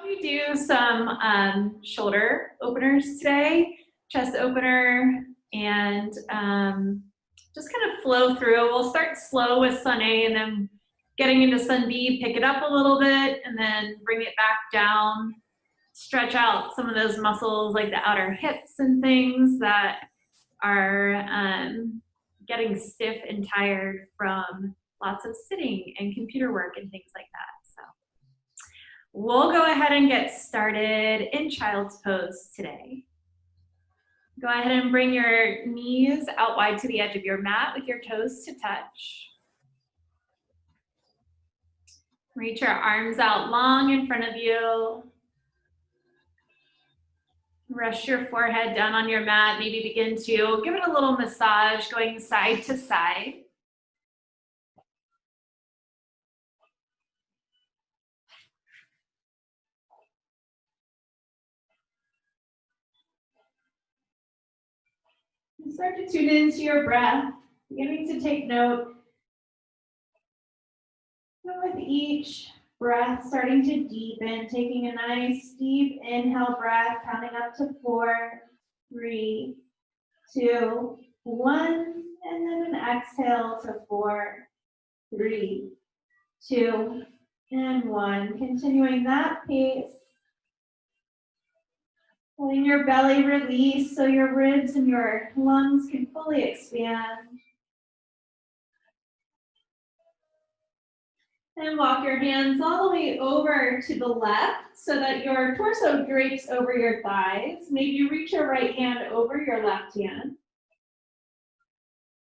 We do some shoulder openers today, chest opener, and just kind of flow through. We'll start slow with Sun A and then getting into Sun B, pick it up a little bit and then bring it back down. Stretch out some of those muscles like the outer hips and things that are getting stiff and tired from lots of sitting and computer work and things like that. So we'll go ahead and get started in child's pose today. Go ahead and bring your knees out wide to the edge of your mat with your toes to touch. Reach your arms out long in front of you. Rest your forehead down on your mat. Maybe begin to give it a little massage going side to side. Start to tune into your breath, beginning to take note. And with each breath starting to deepen, taking a nice deep inhale breath, counting up to 4, 3, 2, 1, and then an exhale to 4, 3, 2, and 1. Continuing that pace. Letting your belly release so your ribs and your lungs can fully expand. And walk your hands all the way over to the left so that your torso drapes over your thighs. Maybe reach your right hand over your left hand.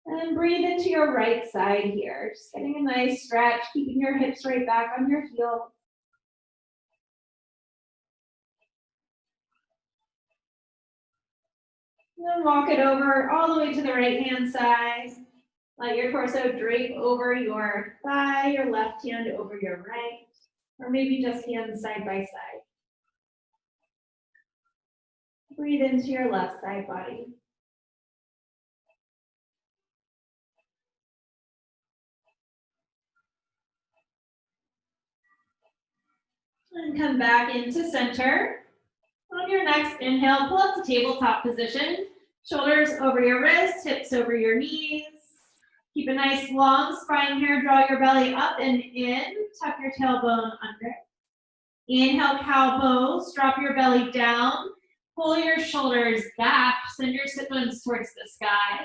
And breathe into your right side here. Just getting a nice stretch, keeping your hips right back on your heels. And then walk it over all the way to the right hand side. Let your torso drape over your thigh, your left hand over your right, or maybe just hands side by side. Breathe into your left side body. And come back into center. On your next inhale, pull up to tabletop position. Shoulders over your wrists, hips over your knees. Keep a nice long spine here. Draw your belly up and in. Tuck your tailbone under. Inhale, cow pose. Drop your belly down. Pull your shoulders back. Send your sit bones towards the sky.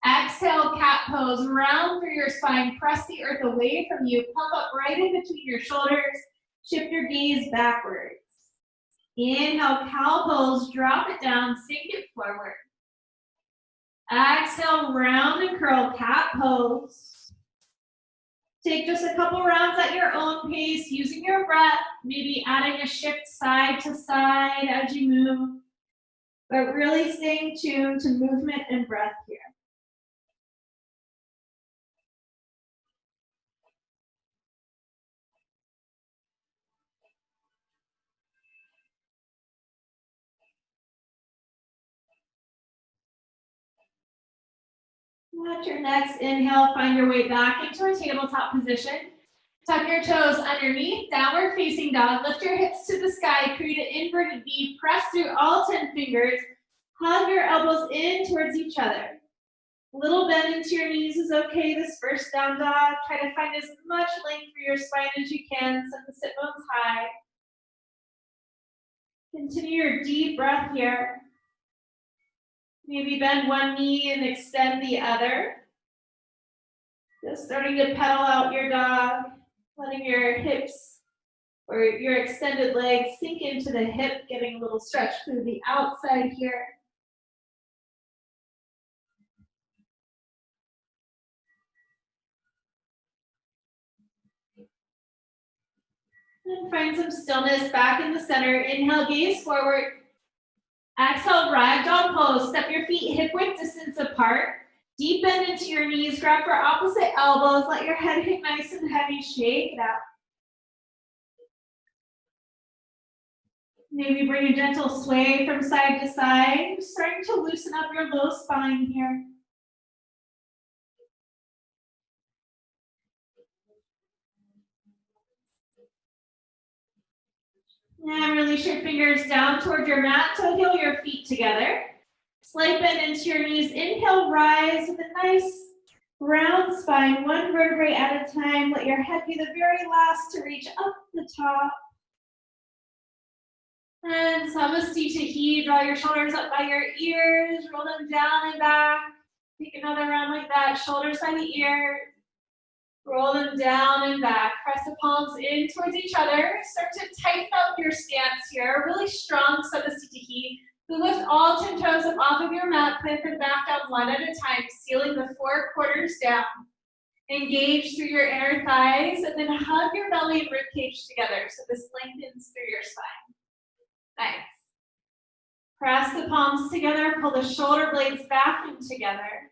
Exhale, cat pose. Round through your spine. Press the earth away from you. Pump up right in between your shoulders. Shift your gaze backwards. Inhale, cow pose. Drop it down. Sink it forward. Exhale, round and curl, cat pose. Take just a couple rounds at your own pace, using your breath, maybe adding a shift side to side as you move, but really staying tuned to movement and breath here. At your next inhale, find your way back into a tabletop position. Tuck your toes underneath, downward facing dog. Lift your hips to the sky, create an inverted V. Press through all 10 fingers. Hug your elbows in towards each other. A little bend into your knees is okay. This first down dog. Try to find as much length for your spine as you can. Send the sit bones high. Continue your deep breath here. Maybe bend one knee and extend the other. Just starting to pedal out your dog, letting your hips or your extended legs sink into the hip, getting a little stretch through the outside here. And find some stillness back in the center. Inhale, gaze forward. Exhale, ragdoll pose. Step your feet hip width distance apart. Deep bend into your knees. Grab for opposite elbows. Let your head hit nice and heavy. Shake it out. Maybe bring a gentle sway from side to side. Starting to loosen up your low spine here. And release your fingers down toward your mat to heel your feet together. Slight bend into your knees. Inhale, rise with a nice round spine, one vertebrae at a time. Let your head be the very last to reach up the top. And Samastitihi, draw your shoulders up by your ears, roll them down and back. Take another round like that, shoulders by the ears. Roll them down and back. Press the palms in towards each other. Start to tighten up your stance here. Really strong Samastitihi. So lift all 10 toes up off of your mat. Plant them back down one at a time, sealing the 4 quarters down. Engage through your inner thighs and then hug your belly and ribcage together so this lengthens through your spine. Nice. Press the palms together. Pull the shoulder blades back and together.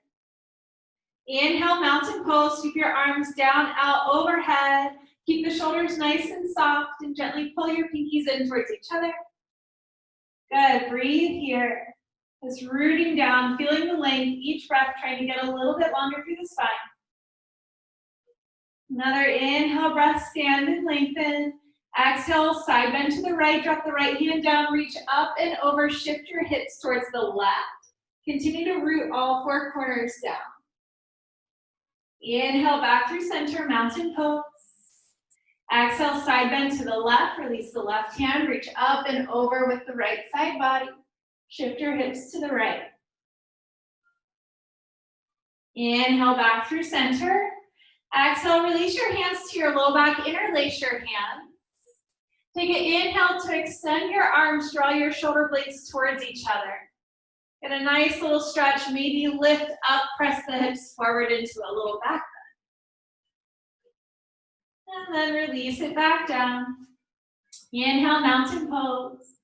Inhale, mountain pose. Keep your arms down, out, overhead. Keep the shoulders nice and soft and gently pull your pinkies in towards each other. Good, breathe here. Just rooting down, feeling the length, each breath trying to get a little bit longer through the spine. Another inhale, breath, stand and lengthen. Exhale, side bend to the right, drop the right hand down, reach up and over, shift your hips towards the left. Continue to root all 4 corners down. Inhale, back through center, mountain pose. Exhale, side bend to the left, release the left hand, reach up and over with the right side body. Shift your hips to the right. Inhale, back through center. Exhale, release your hands to your low back, interlace your hands. Take an inhale to extend your arms, draw your shoulder blades towards each other. Get a nice little stretch, maybe lift up, press the hips forward into a little back bend. And then release it back down. Inhale, mountain pose.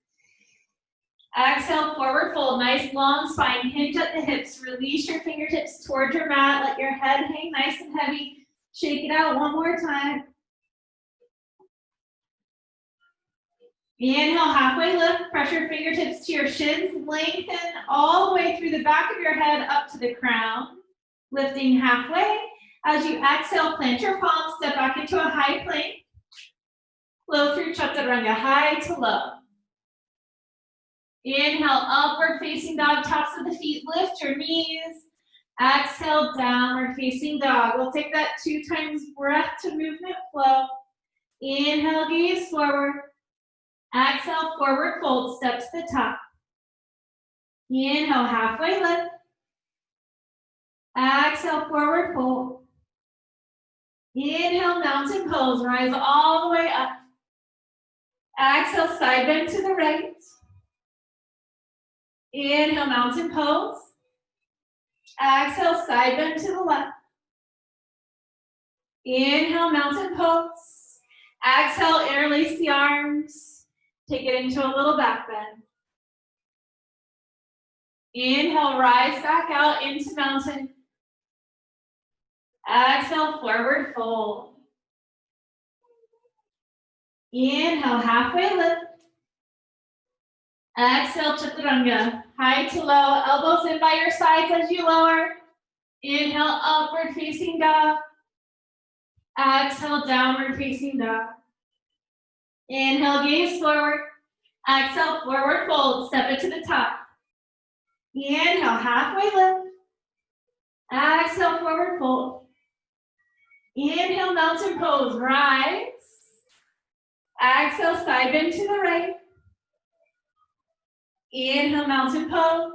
Exhale, forward fold, nice long spine, hinge at the hips. Release your fingertips toward your mat, let your head hang nice and heavy. Shake it out one more time. Inhale, halfway lift, press your fingertips to your shins, lengthen all the way through the back of your head up to the crown, lifting halfway. As you exhale, plant your palms, step back into a high plank. Flow through Chaturanga, high to low. Inhale, upward facing dog, tops of the feet, lift your knees. Exhale, downward facing dog. We'll take that 2 times breath to movement flow. Inhale, gaze forward. Exhale, forward fold, step to the top. Inhale, halfway lift. Exhale, forward fold. Inhale, mountain pose, rise all the way up. Exhale, side bend to the right. Inhale, mountain pose. Exhale, side bend to the left. Inhale, mountain pose. Exhale, interlace the arms. Take it into a little back bend. Inhale, rise back out into mountain. Exhale, forward fold. Inhale, halfway lift. Exhale, Chaturanga, high to low, elbows in by your sides as you lower. Inhale, upward facing dog. Exhale, downward facing dog. Inhale, gaze forward. Exhale, forward fold, step it to the top. Inhale, halfway lift. Exhale, forward fold. Inhale, mountain pose, rise. Exhale, side bend to the right. Inhale, mountain pose.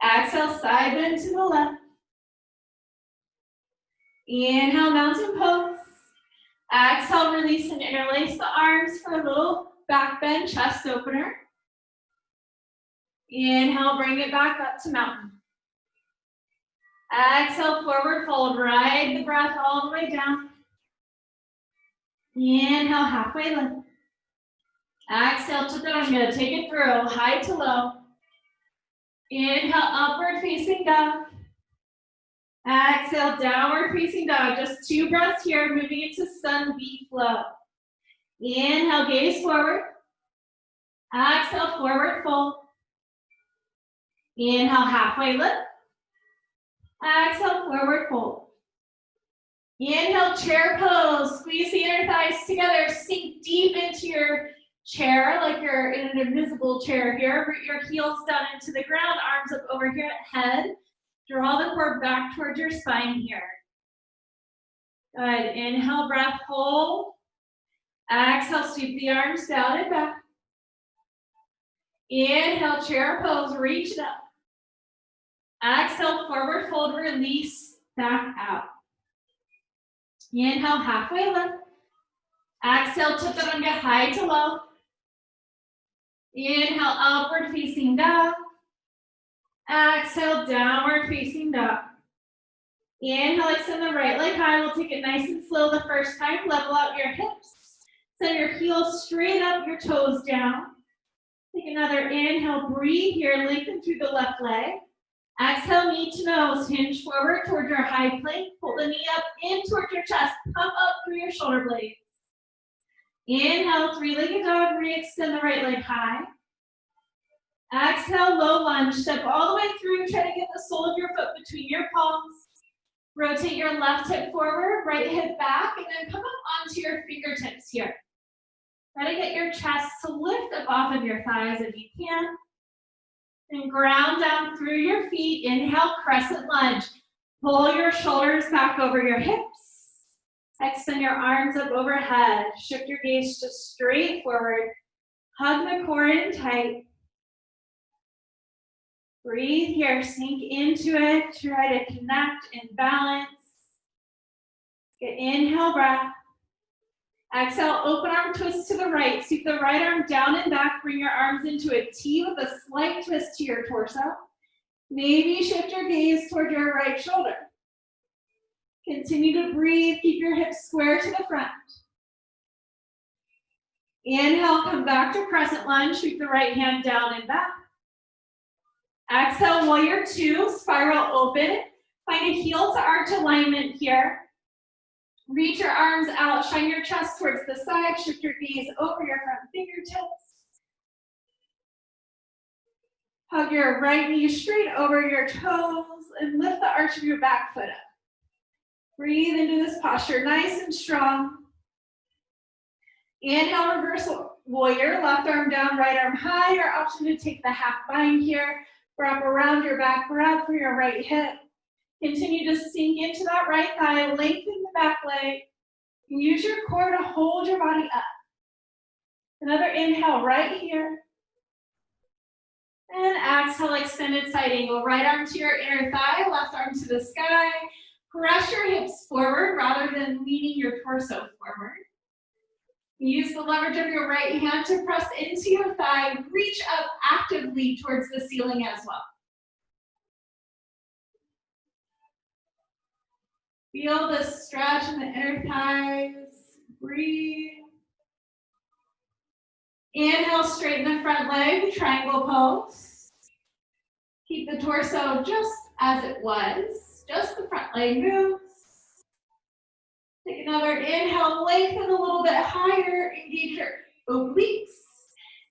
Exhale, side bend to the left. Inhale, mountain pose. Exhale, release and interlace the arms for a little back bend, chest opener. Inhale, bring it back up to mountain. Exhale, forward fold, ride the breath all the way down. Inhale, halfway lift. Exhale, Chaturanga, take it through, high to low. Inhale, upward facing dog. Exhale, downward facing dog. Just 2 breaths here, moving into sun V flow. Inhale, gaze forward. Exhale, forward fold. Inhale, halfway lift. Exhale, forward fold. Inhale, chair pose. Squeeze the inner thighs together. Sink deep into your chair, like you're in an invisible chair here. Root your heels down into the ground, arms up over here at head. Draw the core back towards your spine here. Good. Inhale, breath, hold. Exhale, sweep the arms down and back. Inhale, chair pose, reach it up. Exhale, forward fold, release, back out. Inhale, halfway lift. Exhale, chaturanga, high to low. Inhale, upward facing dog. Exhale, downward facing dog. Inhale, extend the right leg high. We'll take it nice and slow the first time. Level out your hips. Send your heels straight up, your toes down. Take another inhale, breathe here, lengthen through the left leg. Exhale, knee to nose, hinge forward toward your high plank. Pull the knee up in towards your chest. Pump up through your shoulder blades. Inhale, three-legged dog, re-extend the right leg high. Exhale, low lunge, step all the way through. Try to get the sole of your foot between your palms. Rotate your left hip forward, right hip back, and then come up onto your fingertips here. Try to get your chest to lift up off of your thighs if you can. And ground down through your feet. Inhale, crescent lunge. Pull your shoulders back over your hips. Extend your arms up overhead. Shift your gaze just straight forward. Hug the core in tight. Breathe here, sink into it. Try to connect and balance. Get inhale, breath. Exhale, open arm twist to the right. Sweep the right arm down and back. Bring your arms into a T with a slight twist to your torso. Maybe shift your gaze toward your right shoulder. Continue to breathe. Keep your hips square to the front. Inhale, come back to crescent lunge. Sweep the right hand down and back. Exhale, warrior two, spiral open. Find a heel to arch alignment here. Reach your arms out, shine your chest towards the side, shift your gaze over your front fingertips. Hug your right knee straight over your toes and lift the arch of your back foot up. Breathe into this posture, nice and strong. Inhale, reverse warrior, left arm down, right arm high. Your option to take the half bind here. Wrap around your back, grab for your right hip. Continue to sink into that right thigh, lengthen the back leg. Use your core to hold your body up. Another inhale right here. And exhale, extended side angle. Right arm to your inner thigh, left arm to the sky. Press your hips forward rather than leaning your torso forward. Use the leverage of your right hand to press into your thigh. Reach up actively towards the ceiling as well. Feel the stretch in the inner thighs. Breathe. Inhale, straighten the front leg, triangle pose. Keep the torso just as it was. Just the front leg moves. Take another inhale, lengthen a little bit higher, engage your obliques.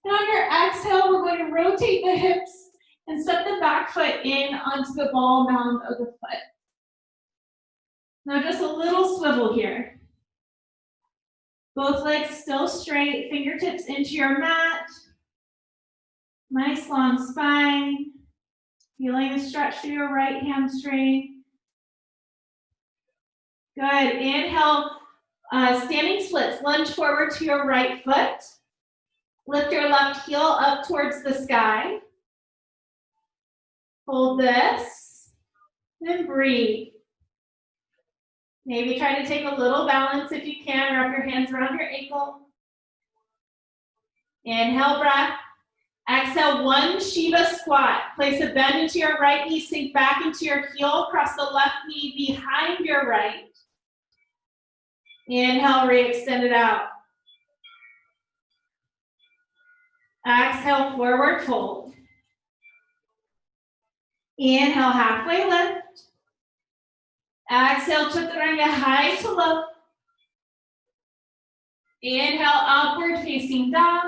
And on your exhale, we're going to rotate the hips and set the back foot in onto the ball mound of the foot. Now just a little swivel here. Both legs still straight, fingertips into your mat. Nice long spine. Feeling the stretch through your right hamstring. Good. Inhale, standing splits. Lunge forward to your right foot. Lift your left heel up towards the sky. Hold this. Then breathe. Maybe try to take a little balance if you can. Wrap your hands around your ankle. Inhale, breath. Exhale, one Shiva Squat. Place a bend into your right knee. Sink back into your heel. Cross the left knee behind your right. Inhale, re-extend it out. Exhale, forward fold. Inhale, halfway lift. Exhale, chaturanga, high to low. Inhale, upward facing dog.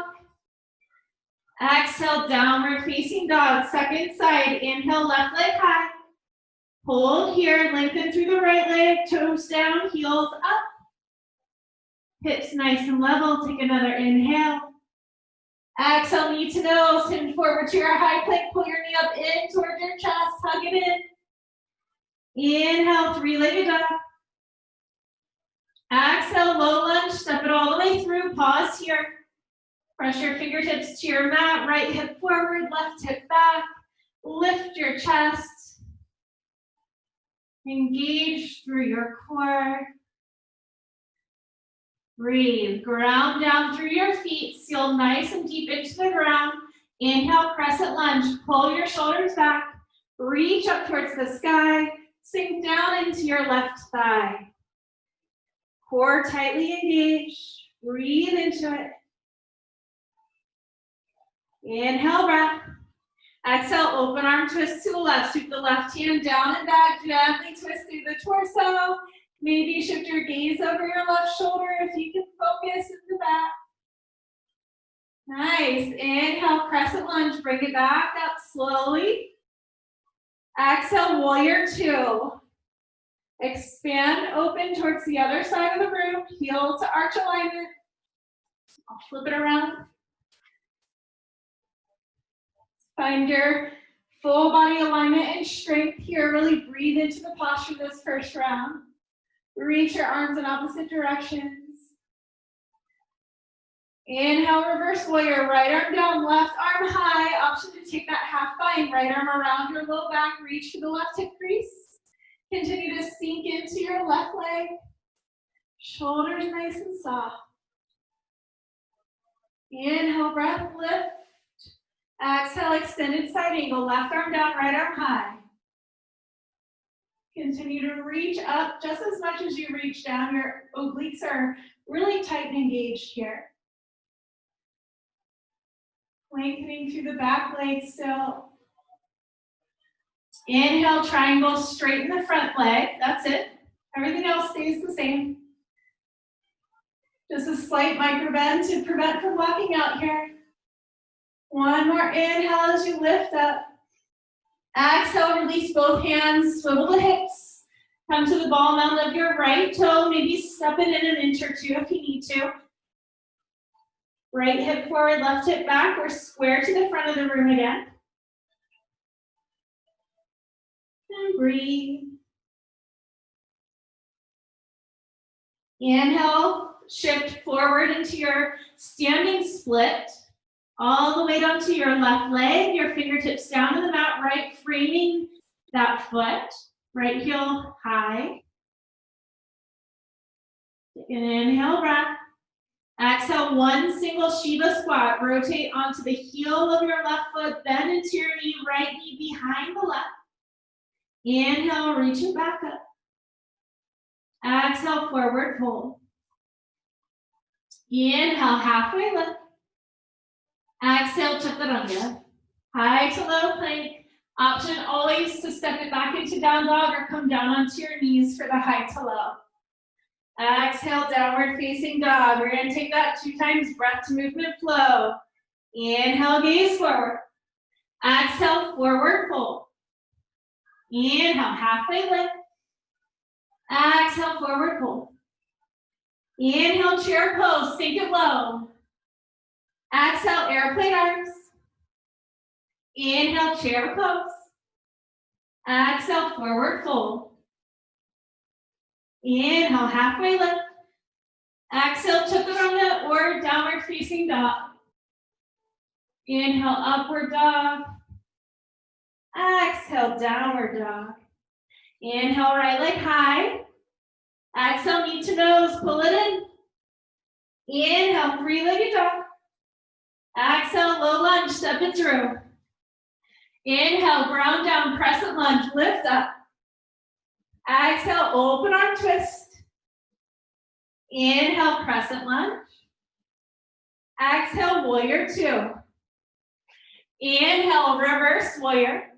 Exhale, downward facing dog. Second side, inhale, left leg high. Hold here, lengthen through the right leg, toes down, heels up. Hips nice and level, take another inhale. Exhale, knee to nose, hinge forward to your high plank. Pull your knee up in towards your chest, hug it in. Inhale, three-legged dog. Exhale, low lunge, step it all the way through, pause here. Press your fingertips to your mat, right hip forward, left hip back. Lift your chest. Engage through your core. Breathe, ground down through your feet, seal nice and deep into the ground. Inhale, crescent lunge, pull your shoulders back, reach up towards the sky, sink down into your left thigh. Core tightly engaged, breathe into it. Inhale, breath. Exhale, open arm twist to the left, sweep the left hand down and back, gently twist through the torso. Maybe shift your gaze over your left shoulder if you can focus in the back. Nice. Inhale, crescent lunge. Bring it back up slowly. Exhale, warrior two. Expand, open towards the other side of the room. Heel to arch alignment. I'll flip it around. Find your full body alignment and strength here. Really breathe into the posture this first round. Reach your arms in opposite directions. Inhale, reverse warrior. Right arm down, left arm high. Option to take that half bind. Right arm around your low back. Reach for the left hip crease. Continue to sink into your left leg. Shoulders nice and soft. Inhale, breath, lift. Exhale, extended side angle. Left arm down, right arm high. Continue to reach up just as much as you reach down. Your obliques are really tight and engaged here. Lengthening through the back leg still. Inhale, triangle, straighten the front leg. That's it. Everything else stays the same. Just a slight micro bend to prevent from walking out here. One more inhale as you lift up. Exhale, release both hands, swivel the hips. Come to the ball mound of your right toe. Maybe step it in an inch or two if you need to. Right hip forward, left hip back. We're square to the front of the room again. And breathe. Inhale, shift forward into your standing split. All the way down to your left leg, your fingertips down to the mat, right, framing that foot. Right heel high. Take an inhale, breath. Exhale, one single Shiva Squat. Rotate onto the heel of your left foot, bend into your knee, right knee behind the left. Inhale, reach it back up. Exhale, forward fold. Inhale, halfway lift. Exhale, chaturanga. High to low plank. Option always to step it back into down dog or come down onto your knees for the high to low. Exhale, downward facing dog. We're going to take that 2 times, breath to movement flow. Inhale, gaze forward. Exhale, forward fold. Inhale, halfway lift. Exhale, forward fold. Inhale, chair pose, sink it low. Exhale, airplane arms. Inhale, chair pose. Exhale, forward fold. Inhale, halfway lift. Exhale, chaturanga or downward facing dog. Inhale, upward dog. Exhale, downward dog. Inhale, right leg high. Exhale, knee to nose, pull it in. Inhale, three-legged dog. Exhale, low lunge, step it through. Inhale, ground down, crescent lunge, lift up. Exhale, open arm twist. Inhale, crescent lunge. Exhale, warrior two. Inhale, reverse warrior.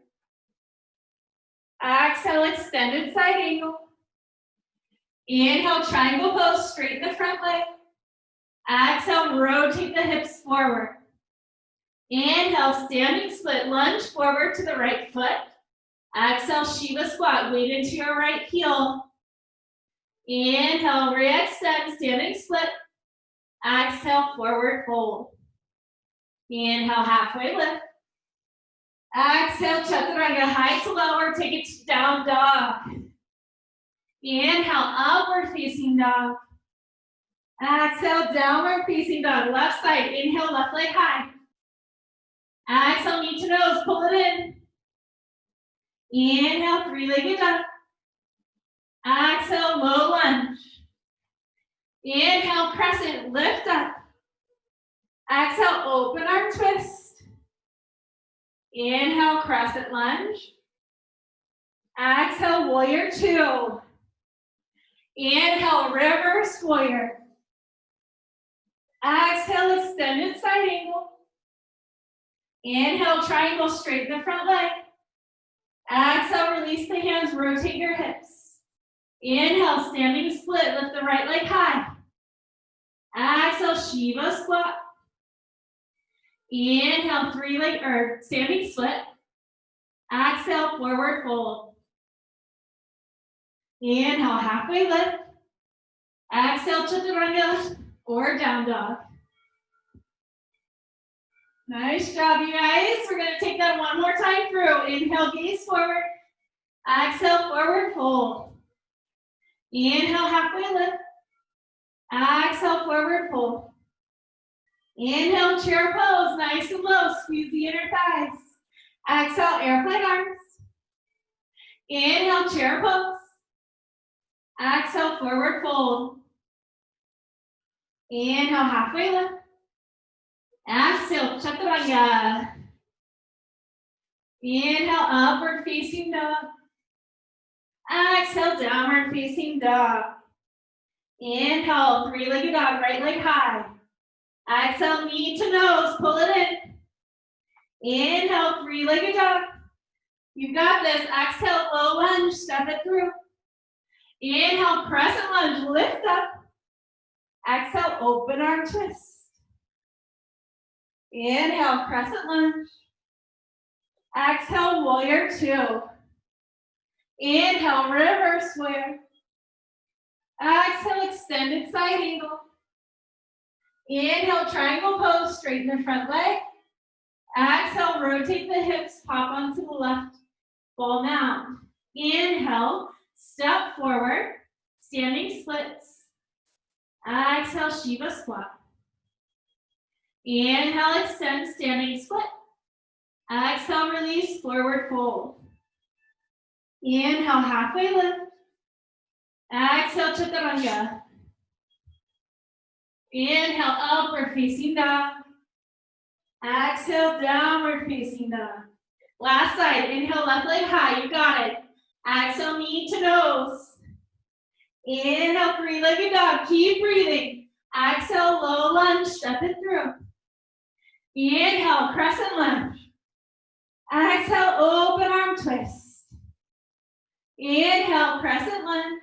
Exhale, extended side angle. Inhale, triangle pose, straighten the front leg. Exhale, rotate the hips forward. Inhale, standing split, lunge forward to the right foot. Exhale, Shiva Squat, weight into your right heel. Inhale, re-extend, standing split. Exhale, forward fold. Inhale, halfway lift. Exhale, chaturanga, high to lower, take it to down dog. Inhale, upward facing dog. Exhale, downward facing dog. Left side, inhale, left leg high. Exhale, knee to nose, pull it in. Inhale, three-legged dog. Exhale, low lunge. Inhale, crescent, lift up. Exhale, open arm twist. Inhale, crescent lunge. Exhale, warrior two. Inhale, reverse warrior. Exhale, extended side angle. Inhale, triangle, straighten the front leg. Exhale, release the hands, rotate your hips. Inhale, standing split, lift the right leg high. Exhale, Shiva Squat. Inhale, standing split. Exhale, forward fold. Inhale, halfway lift. Exhale, chaturanga or down dog. Nice job, you guys. We're going to take that one more time through. Inhale, gaze forward. Exhale, forward fold. Inhale, halfway lift. Exhale, forward fold. Inhale, chair pose, nice and low. Squeeze the inner thighs. Exhale, airplane arms. Inhale, chair pose. Exhale, forward fold. Inhale, halfway lift. Exhale, chaturanga. Inhale, upward facing dog. Exhale, downward facing dog. Inhale, three-legged dog, right leg high. Exhale, knee to nose, pull it in. Inhale, three-legged dog. You got this. Exhale, low lunge, step it through. Inhale, crescent lunge, lift up. Exhale, open arm twist. Inhale, crescent lunge. Exhale, warrior two. Inhale, reverse warrior. Exhale, extended side angle. Inhale, triangle pose, straighten the front leg. Exhale, rotate the hips, pop onto the left, ball mound. Inhale, step forward, standing splits. Exhale, Shiva Squat. Inhale, extend, standing split. Exhale, release, forward fold. Inhale, halfway lift. Exhale, chaturanga. Inhale, upward facing dog. Exhale, downward facing dog. Last side, inhale, left leg high, you got it. Exhale, knee to nose. Inhale, three-legged dog, keep breathing. Exhale, low lunge, step it through. Inhale, crescent lunge. Exhale, open arm twist. Inhale, crescent lunge.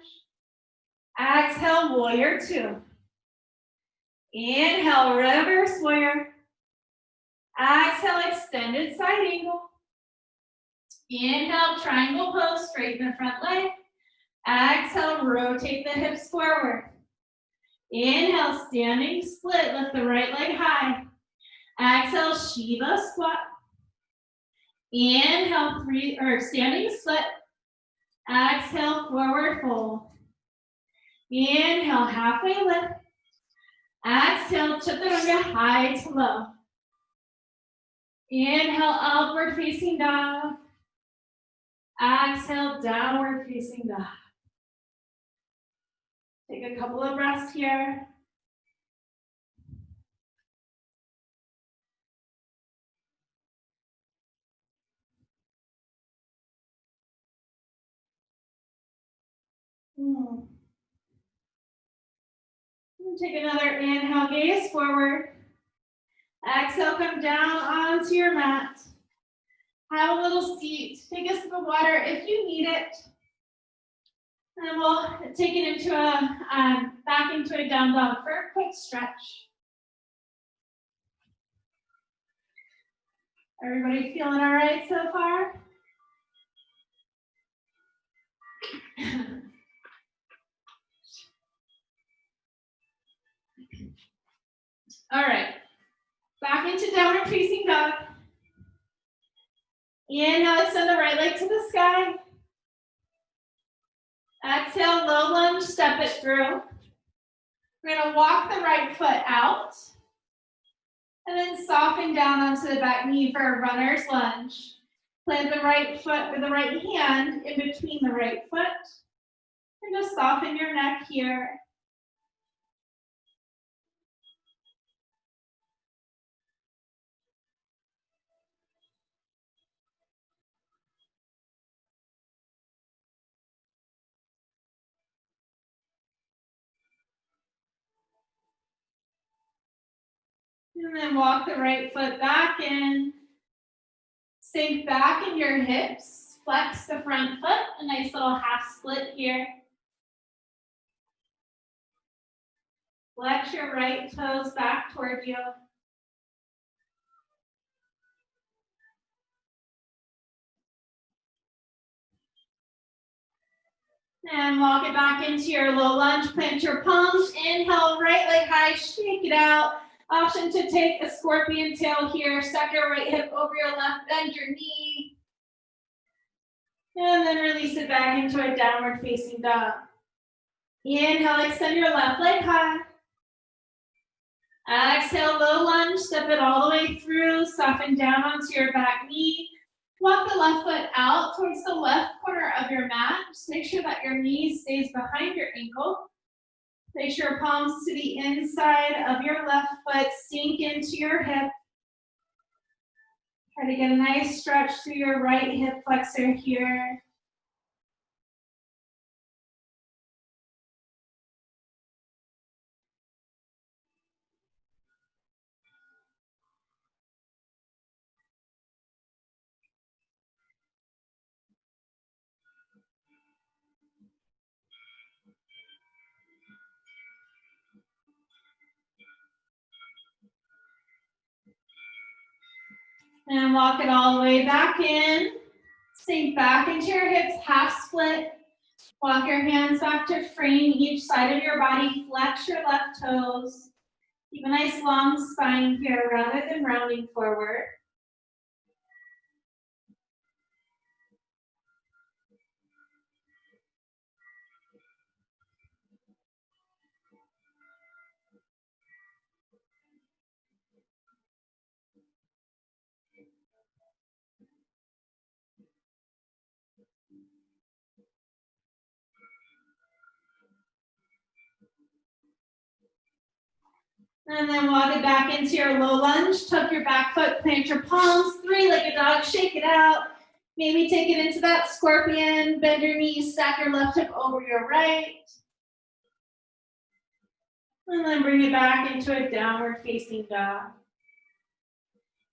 Exhale, warrior two. Inhale, reverse warrior. Exhale, extended side angle. Inhale, triangle pose, straighten the front leg. Exhale, rotate the hips forward. Inhale, standing split, lift the right leg high. Exhale, Shiva Squat. Inhale, standing split. Exhale, forward fold. Inhale, halfway lift. Exhale, chaturanga, high to low. Inhale, upward facing dog. Exhale, downward facing dog. Take a couple of breaths here. Take another inhale, gaze forward. Exhale, come down onto your mat. Have a little seat. Take a sip of water if you need it. And we'll take it into back into a down dog for a quick stretch. Everybody feeling all right so far? All right. Back into downward facing dog. Inhale, extend the right leg to the sky. Exhale, low lunge, step it through. We're gonna walk the right foot out. And then soften down onto the back knee for a runner's lunge. Plant the right foot or the right hand in between the right foot. And just soften your neck here. And then walk the right foot back in. Sink back in your hips. Flex the front foot. A nice little half split here. Flex your right toes back toward you. And walk it back into your low lunge. Plant your palms. Inhale, right leg high. Shake it out. Option to take a scorpion tail here. Stack your right hip over your left. Bend your knee. And then release it back into a downward facing dog. Inhale, extend your left leg high. Exhale, low lunge. Step it all the way through. Soften down onto your back knee. Walk the left foot out towards the left corner of your mat. Just make sure that your knee stays behind your ankle. Place your palms to the inside of your left foot. Sink into your hip. Try to get a nice stretch through your right hip flexor here. And walk it all the way back in. Sink back into your hips, half split. Walk your hands back to frame each side of your body. Flex your left toes. Keep a nice long spine here rather than rounding forward. And then walk it back into your low lunge. Tuck your back foot, plant your palms, three-legged dog, shake it out. Maybe take it into that scorpion, bend your knees, stack your left hip over your right. And then bring it back into a downward facing dog.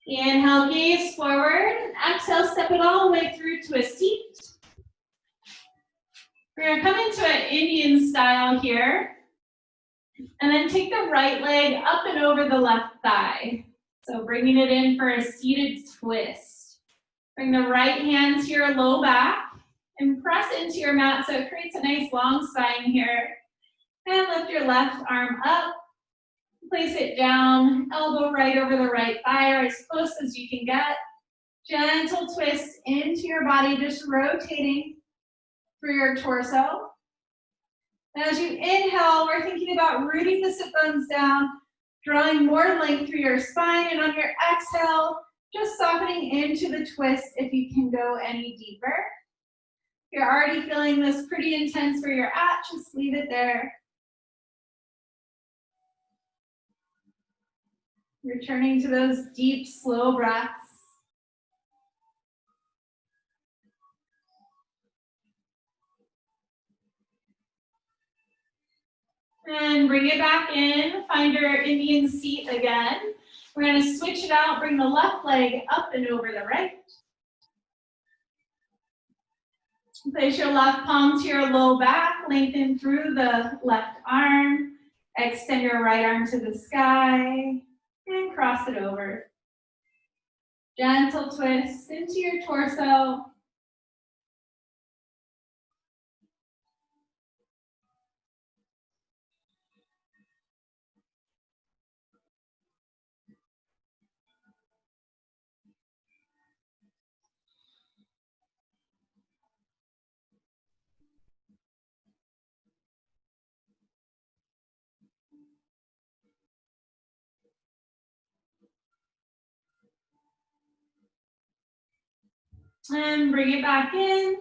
Inhale, gaze forward. Exhale, step it all the way through to a seat. We're gonna come into an Indian style here. And then take the right leg up and over the left thigh. So bringing it in for a seated twist. Bring the right hand to your low back and press into your mat so it creates a nice long spine here. And lift your left arm up. Place it down, elbow right over the right thigh or as close as you can get. Gentle twist into your body, just rotating through your torso. And as you inhale, we're thinking about rooting the sit bones down, drawing more length through your spine, and on your exhale, just softening into the twist if you can go any deeper. If you're already feeling this pretty intense where you're at, just leave it there. Returning to those deep, slow breaths. And bring it back in, find your Indian seat again. We're gonna switch it out, bring the left leg up and over the right. Place your left palm to your low back, lengthen through the left arm, extend your right arm to the sky, and cross it over. Gentle twist into your torso. And bring it back in.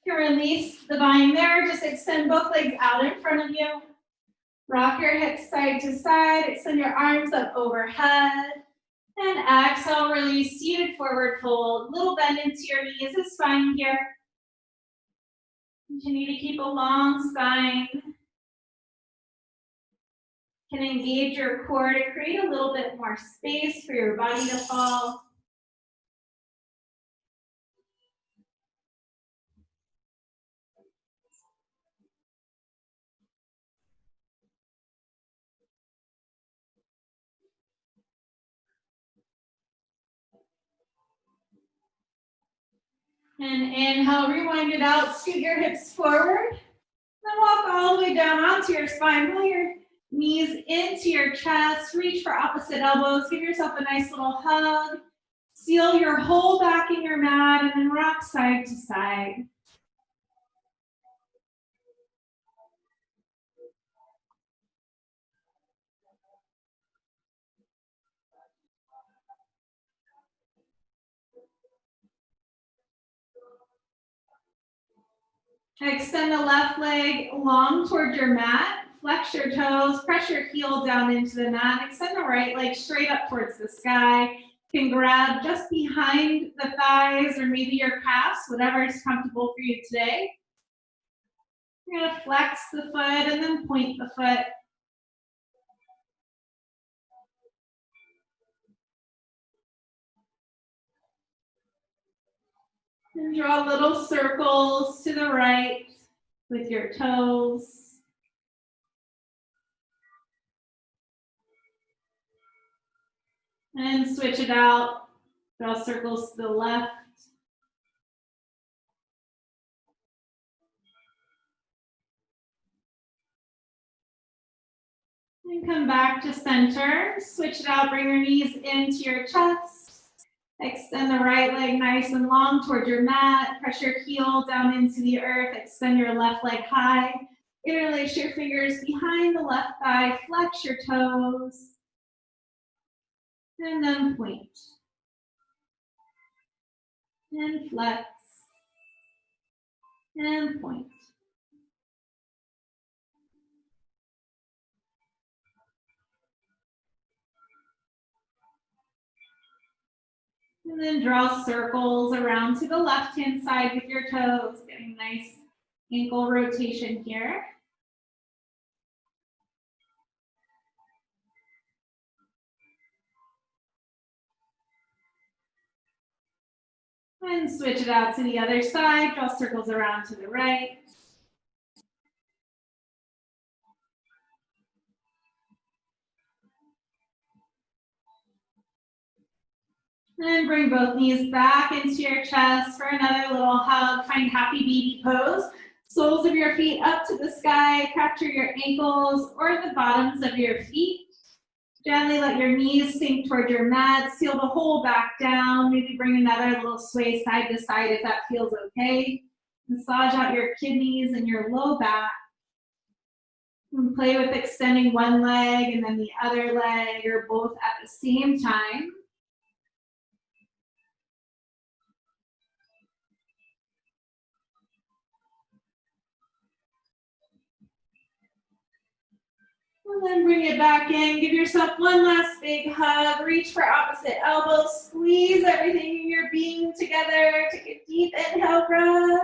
You can release the bind there. Just extend both legs out in front of you. Rock your hips side to side. Extend your arms up overhead. And exhale, release, seated forward fold. Little bend into your knees is fine here. Continue to keep a long spine. You can engage your core to create a little bit more space for your body to fall. And inhale, rewind it out, scoot your hips forward. Then walk all the way down onto your spine. Pull your knees into your chest. Reach for opposite elbows. Give yourself a nice little hug. Seal your whole back in your mat and then rock side to side. Extend the left leg long towards your mat. Flex your toes, press your heel down into the mat. Extend the right leg straight up towards the sky. You can grab just behind the thighs or maybe your calves, whatever is comfortable for you today. You're going to flex the foot and then point the foot. And draw little circles to the right with your toes. And switch it out. Draw circles to the left. And come back to center. Switch it out. Bring your knees into your chest. Extend the right leg nice and long toward your mat. Press your heel down into the earth. Extend your left leg high. Interlace your fingers behind the left thigh. Flex your toes. And then point. And flex. And point. And then draw circles around to the left-hand side with your toes, getting nice ankle rotation here. And switch it out to the other side, draw circles around to the right. And bring both knees back into your chest for another little hug. Find happy baby pose. Soles of your feet up to the sky. Capture your ankles or the bottoms of your feet. Gently let your knees sink toward your mat. Seal the whole back down. Maybe bring another little sway side to side if that feels okay. Massage out your kidneys and your low back. And play with extending one leg and then the other leg or both at the same time. And then bring it back in. Give yourself one last big hug. Reach for opposite elbows. Squeeze everything in your being together. Take a deep inhale breath.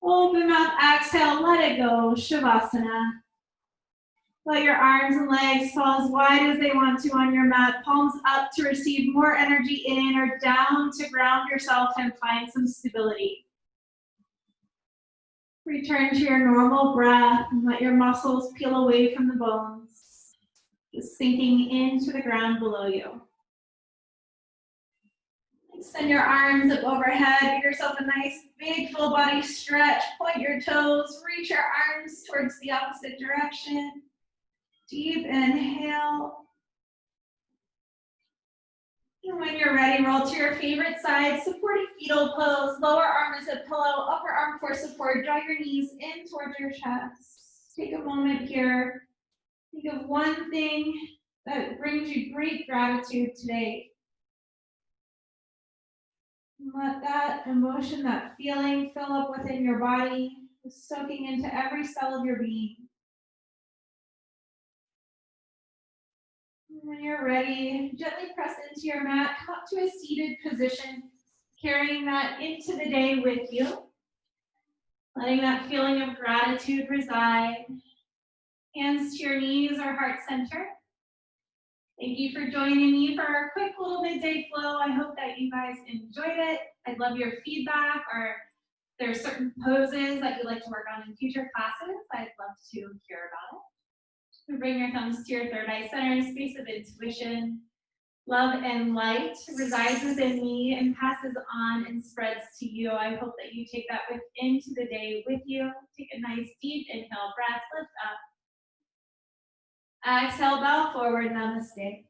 Open mouth, exhale, let it go. Shavasana. Let your arms and legs fall as wide as they want to on your mat. Palms up to receive more energy in or down to ground yourself and find some stability. Return to your normal breath and let your muscles peel away from the bones, just sinking into the ground below you. Extend your arms up overhead. Give yourself a nice big full body stretch. Point your toes. Reach your arms towards the opposite direction. Deep inhale. And when you're ready, roll to your favorite side. Supporting fetal pose. Lower arm is a pillow. Upper arm for support. Draw your knees in towards your chest. Take a moment here. Think of one thing that brings you great gratitude today. Let that emotion, that feeling fill up within your body, soaking into every cell of your being. When you're ready, gently press into your mat, come up to a seated position, carrying that into the day with you. Letting that feeling of gratitude reside. Hands to your knees or heart center. Thank you for joining me for our quick little midday flow. I hope that you guys enjoyed it. I'd love your feedback, or if there are certain poses that you'd like to work on in future classes, I'd love to hear about it. Bring your thumbs to your third eye center, space of intuition. Love and light resides within me and passes on and spreads to you. I hope that you take that into the day with you. Take a nice deep inhale, breath, lift up. Exhale, bow forward, namaste.